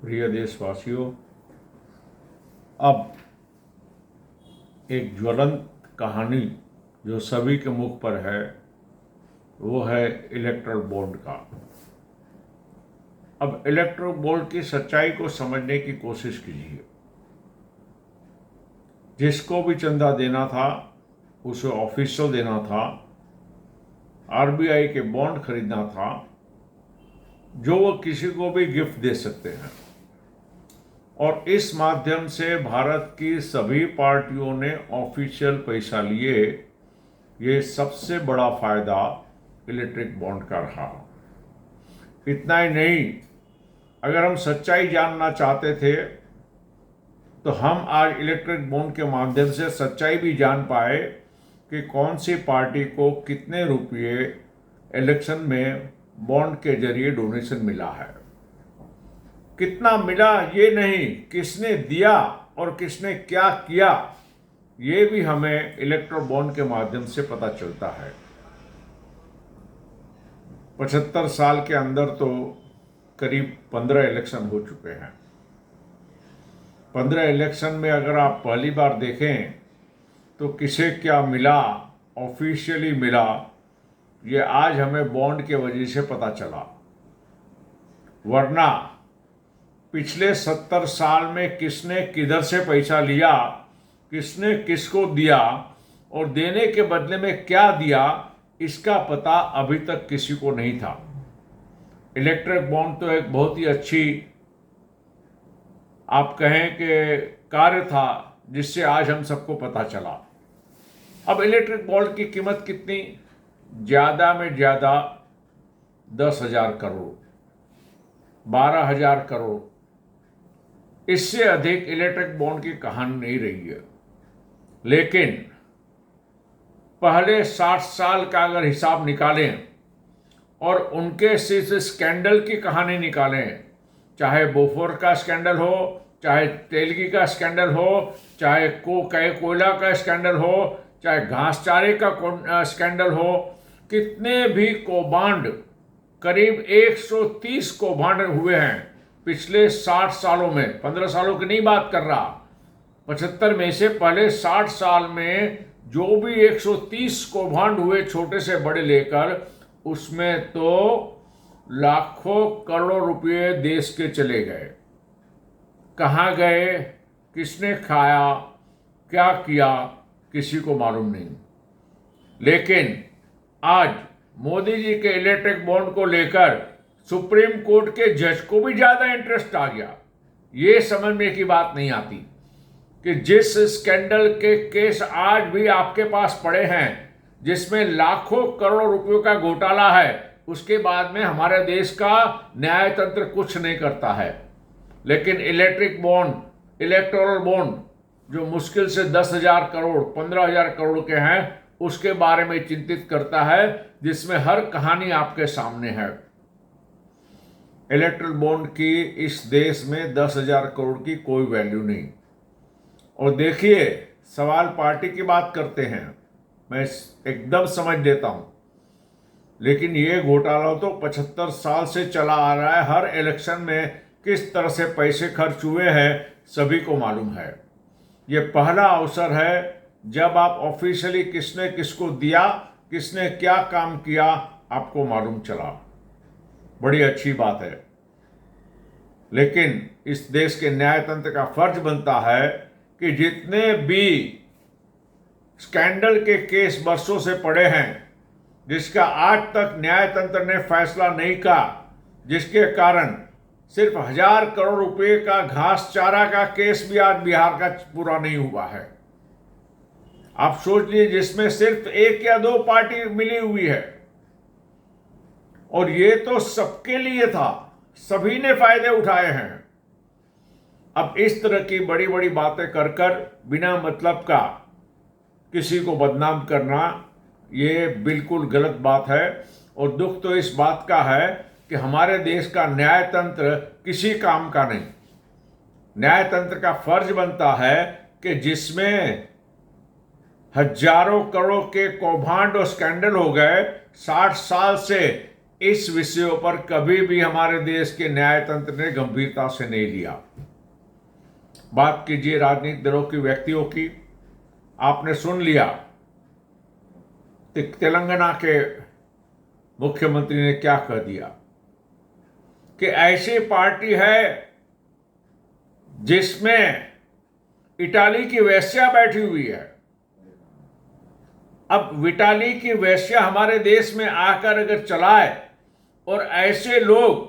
प्रिय देशवासियों, अब एक ज्वलंत कहानी जो सभी के मुख पर है वो है इलेक्ट्रल बॉन्ड का। अब इलेक्ट्रल बॉन्ड की सच्चाई को समझने की कोशिश कीजिए। जिसको भी चंदा देना था उसे ऑफिशियल देना था, आरबीआई के बॉन्ड खरीदना था, जो वो किसी को भी गिफ्ट दे सकते हैं। और इस माध्यम से भारत की सभी पार्टियों ने ऑफिशियल पैसा लिए। ये सबसे बड़ा फायदा इलेक्ट्रिक बॉन्ड का रहा। इतना ही नहीं, अगर हम सच्चाई जानना चाहते थे तो हम आज इलेक्ट्रिक बॉन्ड के माध्यम से सच्चाई भी जान पाए कि कौन सी पार्टी को कितने रुपये इलेक्शन में बॉन्ड के जरिए डोनेशन मिला है। कितना मिला ये नहीं, किसने दिया और किसने क्या किया ये भी हमें इलेक्ट्रल बॉन्ड के माध्यम से पता चलता है। 75 साल के अंदर तो करीब 15 इलेक्शन हो चुके हैं। 15 इलेक्शन में अगर आप पहली बार देखें तो किसे क्या मिला, ऑफिशियली मिला, ये आज हमें बॉन्ड के वजह से पता चला। वरना पिछले 70 साल में किसने किधर से पैसा लिया, किसने किसको दिया और देने के बदले में क्या दिया, इसका पता अभी तक किसी को नहीं था। इलेक्ट्रिक बॉन्ड तो एक बहुत ही अच्छी, आप कहें कि कार्य था जिससे आज हम सबको पता चला। अब इलेक्ट्रिक बॉन्ड की कीमत कितनी? ज़्यादा में ज़्यादा 10,000 करोड़, 12,000 करोड़। इससे अधिक इलेक्ट्रिक बॉन्ड की कहानी नहीं रही है। लेकिन पहले 60 साल का अगर हिसाब निकालें और उनके सिर्फ स्कैंडल की कहानी निकालें, चाहे बोफोर का स्कैंडल हो, चाहे तेलगी का स्कैंडल हो, चाहे कोयला का स्कैंडल हो, चाहे घास चारे का स्कैंडल हो, कितने भी कौभांड, करीब 130 कौभांड हुए हैं पिछले 60 सालों में। 15 सालों की नहीं बात कर रहा, 75 में से पहले 60 साल में जो भी 130 कौभांड हुए छोटे से बड़े लेकर, उसमें तो लाखों करोड़ों रुपए देश के चले गए। कहाँ गए, किसने खाया, क्या किया, किसी को मालूम नहीं। लेकिन आज मोदी जी के इलेक्ट्रिक बॉन्ड को लेकर सुप्रीम कोर्ट के जज को भी ज्यादा इंटरेस्ट आ गया। ये समझने की बात नहीं आती कि जिस स्कैंडल के केस आज भी आपके पास पड़े हैं, जिसमें लाखों करोड़ों रुपयों का घोटाला है, उसके बाद में हमारे देश का न्याय तंत्र कुछ नहीं करता है। लेकिन इलेक्ट्रिक बॉन्ड, इलेक्टोरल बॉन्ड जो मुश्किल से 10,000 करोड़, 15,000 करोड़ के हैं, उसके बारे में चिंतित करता है, जिसमें हर कहानी आपके सामने है। इलेक्ट्रल बॉन्ड की इस देश में 10,000 करोड़ की कोई वैल्यू नहीं। और देखिए, सवाल पार्टी की बात करते हैं, मैं एकदम समझ लेता हूं, लेकिन ये घोटाला तो 75 साल से चला आ रहा है। हर इलेक्शन में किस तरह से पैसे खर्च हुए हैं सभी को मालूम है। ये पहला अवसर है जब आप ऑफिशियली किसने किसको दिया, किसने क्या काम किया, आपको मालूम चला। बड़ी अच्छी बात है। लेकिन इस देश के न्यायतंत्र का फर्ज बनता है कि जितने भी स्कैंडल के केस बरसों से पड़े हैं, जिसका आज तक न्यायतंत्र ने फैसला नहीं किया, जिसके कारण सिर्फ 1,000 करोड़ रुपए का घास चारा का केस भी आज बिहार का पूरा नहीं हुआ है। आप सोच लीजिए, जिसमें सिर्फ 1 या 2 पार्टी मिली हुई है, और ये तो सबके लिए था, सभी ने फायदे उठाए हैं। अब इस तरह की बड़ी बड़ी बातें कर कर बिना मतलब का किसी को बदनाम करना, ये बिल्कुल गलत बात है। और दुख तो इस बात का है कि हमारे देश का न्यायतंत्र किसी काम का नहीं। न्यायतंत्र का फर्ज बनता है कि जिसमें हजारों करोड़ के कौभांड और स्कैंडल हो गए, 60 साल से इस विषयों पर कभी भी हमारे देश के न्यायतंत्र ने गंभीरता से नहीं लिया। बात कीजिए राजनीतिक दलों की, व्यक्तियों की। आपने सुन लिया तेलंगाना के मुख्यमंत्री ने क्या कह दिया कि ऐसी पार्टी है जिसमें इटाली की वेश्या बैठी हुई है। अब इटाली की वेश्या हमारे देश में आकर अगर चलाए और ऐसे लोग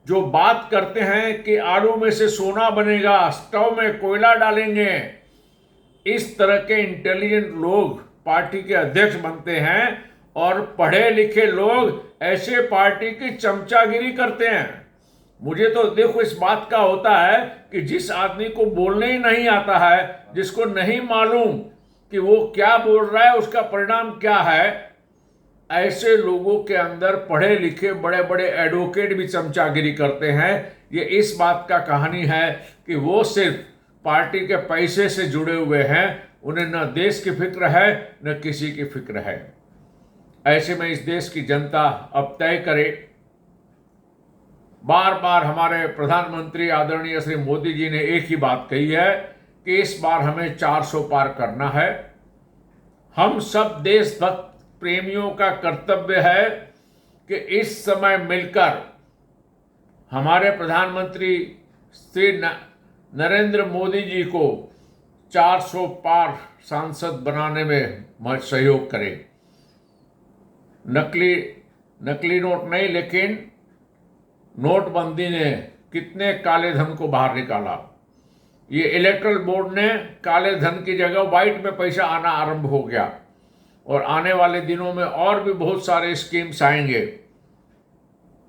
जो बात करते हैं कि आलू में से सोना बनेगा, स्टोव में कोयला डालेंगे, इस तरह के इंटेलिजेंट लोग पार्टी के अध्यक्ष बनते हैं और पढ़े लिखे लोग ऐसे पार्टी की चमचागिरी करते हैं। मुझे तो देखो इस बात का होता है कि जिस आदमी को बोलने ही नहीं आता है, जिसको नहीं मालूम कि वो क्या बोल रहा है, उसका परिणाम क्या है, ऐसे लोगों के अंदर पढ़े लिखे बड़े बड़े एडवोकेट भी चमचागिरी करते हैं। ये इस बात का कहानी है कि वो सिर्फ पार्टी के पैसे से जुड़े हुए हैं, उन्हें न देश की फिक्र है न किसी की फिक्र है। ऐसे में इस देश की जनता अब तय करे। बार बार हमारे प्रधानमंत्री आदरणीय श्री मोदी जी ने एक ही बात कही है कि इस बार हमें 400 पार करना है। हम सब देशभक्त प्रेमियों का कर्तव्य है कि इस समय मिलकर हमारे प्रधानमंत्री श्री नरेंद्र मोदी जी को 400 पार सांसद बनाने में सहयोग करें। नकली नोट नहीं, लेकिन नोटबंदी ने कितने काले धन को बाहर निकाला। ये इलेक्ट्रल बोर्ड ने काले धन की जगह व्हाइट में पैसा आना आरंभ हो गया और आने वाले दिनों में और भी बहुत सारे स्कीम्स आएंगे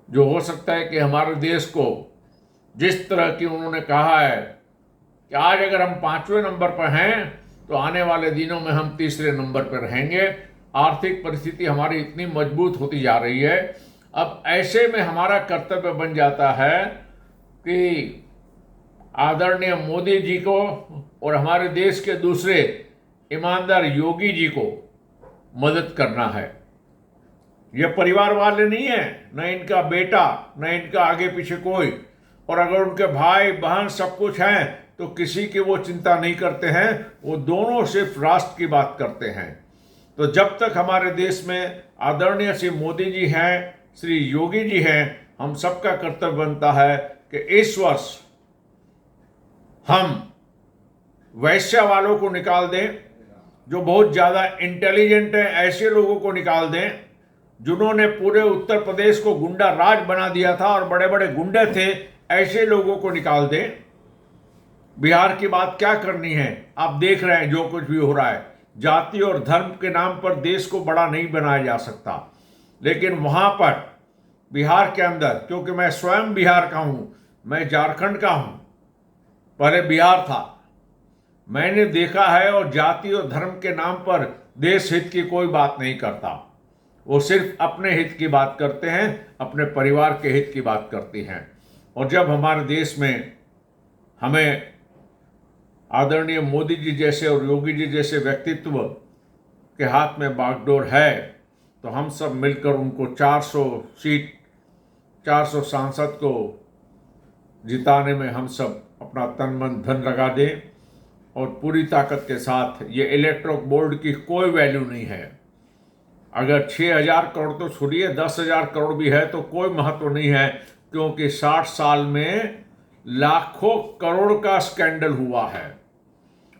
जो हो सकता है कि हमारे देश को, जिस तरह की उन्होंने कहा है कि आज अगर हम 5वें नंबर पर हैं तो आने वाले दिनों में हम 3रे नंबर पर रहेंगे। आर्थिक परिस्थिति हमारी इतनी मजबूत होती जा रही है। अब ऐसे में हमारा कर्तव्य बन जाता है कि आदरणीय मोदी जी को और हमारे देश के दूसरे ईमानदार योगी जी को मदद करना है। ये परिवार वाले नहीं है, न इनका बेटा, न इनका आगे पीछे कोई, और अगर उनके भाई बहन सब कुछ हैं तो किसी की वो चिंता नहीं करते हैं। वो दोनों सिर्फ राष्ट्र की बात करते हैं। तो जब तक हमारे देश में आदरणीय श्री मोदी जी हैं, श्री योगी जी हैं, हम सबका कर्तव्य बनता है कि इस वर्ष हम वैश्या वालों को निकाल दें, जो बहुत ज़्यादा इंटेलिजेंट हैं ऐसे लोगों को निकाल दें, जिन्होंने पूरे उत्तर प्रदेश को गुंडा राज बना दिया था और बड़े बड़े गुंडे थे, ऐसे लोगों को निकाल दें। बिहार की बात क्या करनी है, आप देख रहे हैं जो कुछ भी हो रहा है। जाति और धर्म के नाम पर देश को बड़ा नहीं बनाया जा सकता, लेकिन वहाँ पर बिहार के अंदर, क्योंकि मैं स्वयं बिहार का हूँ, मैं झारखंड का हूँ, पहले बिहार था, मैंने देखा है। और जाति और धर्म के नाम पर देश हित की कोई बात नहीं करता, वो सिर्फ अपने हित की बात करते हैं, अपने परिवार के हित की बात करती हैं। और जब हमारे देश में हमें आदरणीय मोदी जी जैसे और योगी जी जैसे व्यक्तित्व के हाथ में बागडोर है, तो हम सब मिलकर उनको 400 सीट, 400 सांसद को जिताने में हम सब अपना तन मन धन लगा दें और पूरी ताकत के साथ। ये इलेक्ट्रल बोर्ड की कोई वैल्यू नहीं है। अगर 6,000 करोड़ तो छोड़िए, 10,000 करोड़ भी है तो कोई महत्व नहीं है, क्योंकि 60 साल में लाखों करोड़ का स्कैंडल हुआ है।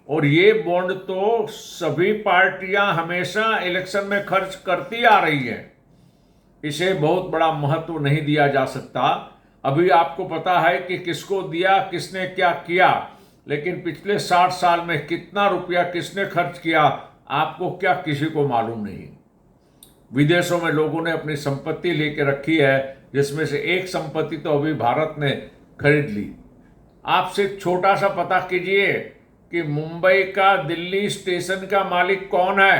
और ये बॉन्ड तो सभी पार्टियां हमेशा इलेक्शन में खर्च करती आ रही हैं, इसे बहुत बड़ा महत्व नहीं दिया जा सकता। अभी आपको पता है कि किसको दिया, किसने क्या किया, लेकिन पिछले 60 साल में कितना रुपया किसने खर्च किया, आपको क्या किसी को मालूम नहीं। विदेशों में लोगों ने अपनी संपत्ति लेके रखी है, जिसमें से एक संपत्ति तो अभी भारत ने खरीद ली। आप सिर्फ छोटा सा पता कीजिए कि मुंबई का दिल्ली स्टेशन का मालिक कौन है।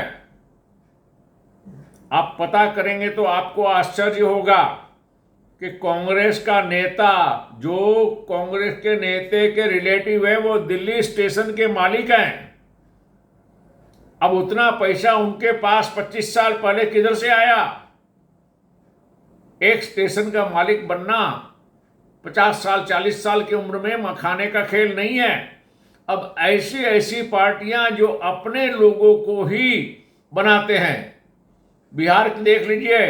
आप पता करेंगे तो आपको आश्चर्य होगा कि कांग्रेस का नेता, जो कांग्रेस के नेता के रिलेटिव है, वो दिल्ली स्टेशन के मालिक हैं। अब उतना पैसा उनके पास 25 साल पहले किधर से आया? एक स्टेशन का मालिक बनना 50 साल 40 साल की उम्र में मखाने का खेल नहीं है। अब ऐसी ऐसी पार्टियां जो अपने लोगों को ही बनाते हैं, बिहार देख लीजिए,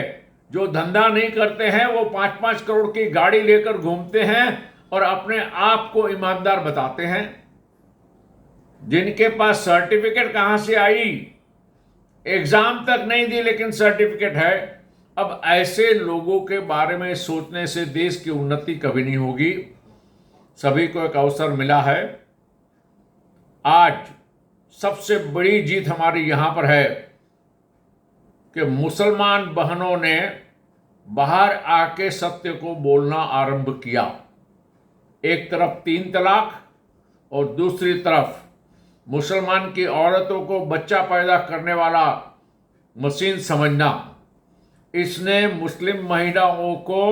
जो धंधा नहीं करते हैं वो 5-5 करोड़ की गाड़ी लेकर घूमते हैं और अपने आप को ईमानदार बताते हैं। जिनके पास सर्टिफिकेट कहां से आई, एग्जाम तक नहीं दी लेकिन सर्टिफिकेट है। अब ऐसे लोगों के बारे में सोचने से देश की उन्नति कभी नहीं होगी। सभी को एक अवसर मिला है। आज सबसे बड़ी जीत हमारी यहां पर है कि मुसलमान बहनों ने बाहर आके सत्य को बोलना आरंभ किया। एक तरफ 3 तलाक और दूसरी तरफ मुसलमान की औरतों को बच्चा पैदा करने वाला मशीन समझना, इसने मुस्लिम महिलाओं को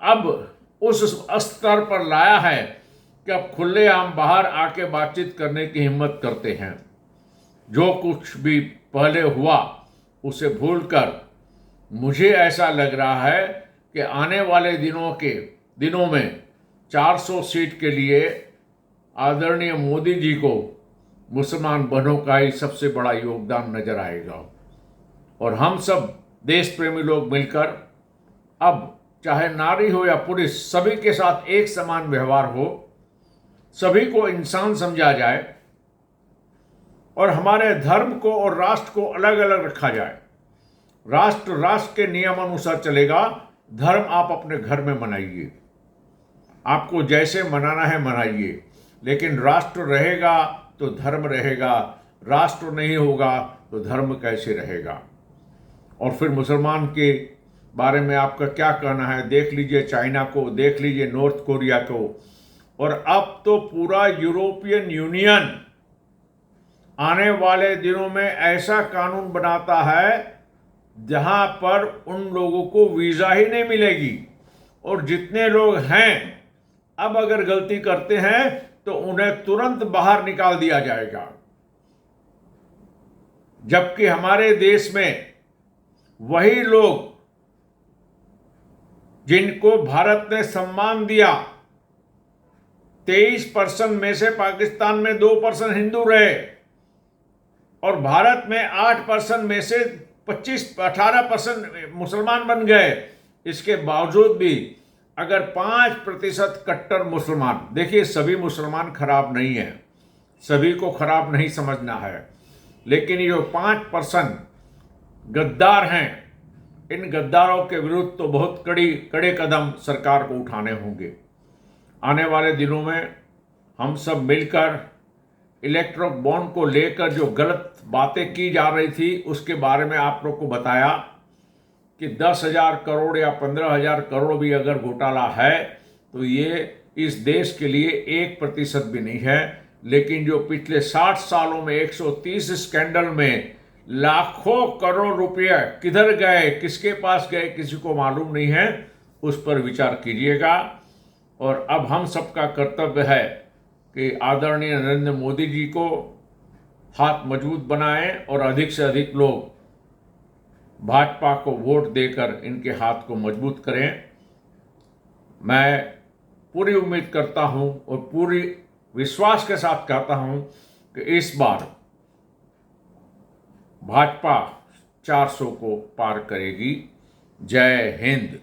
अब उस स्तर पर लाया है कि अब खुलेआम बाहर आके बातचीत करने की हिम्मत करते हैं। जो कुछ भी पहले हुआ उसे भूलकर मुझे ऐसा लग रहा है कि आने वाले दिनों में 400 सीट के लिए आदरणीय मोदी जी को मुसलमान बहनों का ही सबसे बड़ा योगदान नजर आएगा। और हम सब देश प्रेमी लोग मिलकर अब चाहे नारी हो या पुरुष, सभी के साथ एक समान व्यवहार हो, सभी को इंसान समझा जाए और हमारे धर्म को और राष्ट्र को अलग अलग रखा जाए। राष्ट्र के नियमानुसार चलेगा, धर्म आप अपने घर में मनाइए, आपको जैसे मनाना है मनाइए, लेकिन राष्ट्र रहेगा तो धर्म रहेगा, राष्ट्र नहीं होगा तो धर्म कैसे रहेगा। और फिर मुसलमान के बारे में आपका क्या कहना है? देख लीजिए चाइना को, देख लीजिए नॉर्थ कोरिया को, और अब तो पूरा यूरोपियन यूनियन आने वाले दिनों में ऐसा कानून बनाता है जहां पर उन लोगों को वीजा ही नहीं मिलेगी, और जितने लोग हैं अब अगर गलती करते हैं तो उन्हें तुरंत बाहर निकाल दिया जाएगा। जबकि हमारे देश में वही लोग जिनको भारत ने सम्मान दिया, 23% में से पाकिस्तान में 2% हिंदू रहे और भारत में 8% में से 18% मुसलमान बन गए। इसके बावजूद भी अगर 5% कट्टर मुसलमान, देखिए सभी मुसलमान खराब नहीं है, सभी को खराब नहीं समझना है, लेकिन ये 5% गद्दार हैं, इन गद्दारों के विरुद्ध तो बहुत कड़े कदम सरकार को उठाने होंगे। आने वाले दिनों में हम सब मिलकर इलेक्ट्रो बॉन्ड को लेकर जो गलत बातें की जा रही थी उसके बारे में आप लोग को बताया कि 10,000 करोड़ या 15,000 करोड़ भी अगर घोटाला है तो ये इस देश के लिए 1% भी नहीं है। लेकिन जो पिछले 60 सालों में 130 स्कैंडल में लाखों करोड़ रुपये किधर गए, किसके पास गए, किसी को मालूम नहीं है, उस पर विचार कीजिएगा। और अब हम सबका कर्तव्य है कि आदरणीय नरेंद्र मोदी जी को हाथ मजबूत बनाएं और अधिक से अधिक लोग भाजपा को वोट देकर इनके हाथ को मजबूत करें। मैं पूरी उम्मीद करता हूं और पूरी विश्वास के साथ कहता हूं कि इस बार भाजपा 400 को पार करेगी। जय हिंद।